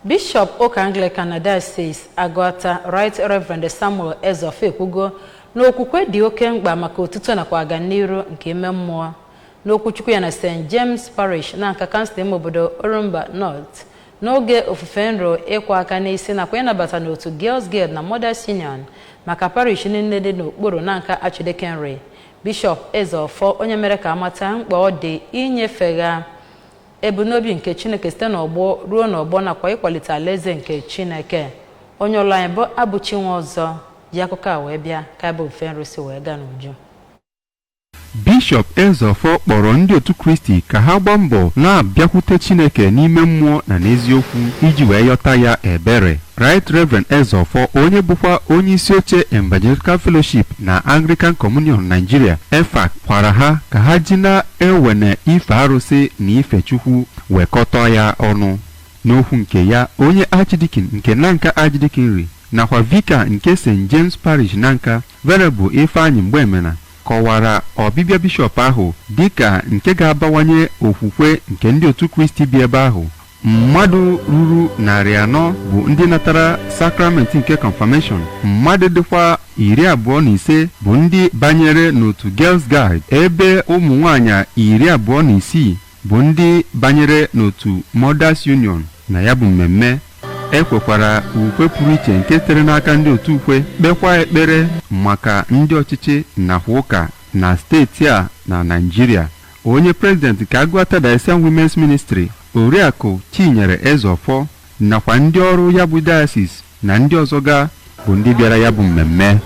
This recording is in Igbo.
Bishop Ụka Anglican na Diocese Agụata Right Reverend Samuel Ezeofor ekwugo na okwukwe dị oke mkpa maka otuto nakwa aganiru nke ime mmụọ. N'okwuchukwu ya na St. James Parish na Nkakansi ime obodo Orumba North n'oge ofufe nro ịkwa aka n'isi nakwa ịnabata n'otu Girls Guild na Mothers Union maka parish niile dị n'okpuru na nka Archdeaconry. Bishop Ezeofor onye mere ka amata mkpa ọ dị inyefegha ebumnobi nke Chineke site n'ọgbọ ruo n'ọgbọ nakwa ịkwalite alaeze nke Chineke. Onye ọlụ anyị bụ Abụchi Nwaọzọ ji akụkọ a wee bịa ka bụ ofufe nro si wee gaa n'uju. Bishop Ezeofor kpọrọ ndị otu Kristi ka ha gbaa mbọ na-abịakwute Chineke n'ime mmụọ na n'eziokwu iji wee yọta ya ebere. Right Reverend Ezeofor onye bụkwa onye isi oche Evangelical Fellowship na Anglican Communion Nigeria EFAC kwara ha ka ha ji na-ewene ife arụsị na ife Chukwu wekọtọ ya ọnụ. N'okwu nke ya, onye Archdeacon nke Nanka Archdeaconry nakwa Vicar nke St. James Parish Nanka Venerable Ifeanyi Mgbemena kọwara ọbịbịa bishọp ahụ dịka nke ga-abawanye okwukwe nke ndị otu Kristi bi ebe ahụ. Mmadụ ruru 400 bụ ndị natara sakramenti nke confirmation. Mmadụ dịkwa 25 bụ ndị banyere n'otu Girls Guide, ebe ụmụ nwanyị 26 bụ ndị banyere n'otu Mothers Union. Na ya bụ mmemme ekwekwara ukwe pụrụ iche nke sitere n'aka ndị otu ukwe kpekwa ekpere maka ndị ọchịchị nakwa ụka na steeti a na Nigeria. Onye president ka Agụata Diocese Women's Ministry Oriakụ Chinyere Ezeofor nakwa ndị ọrụ ya bụ diocese na ndị ọzọ ga bụ ndị bịara ya bụ mmemme.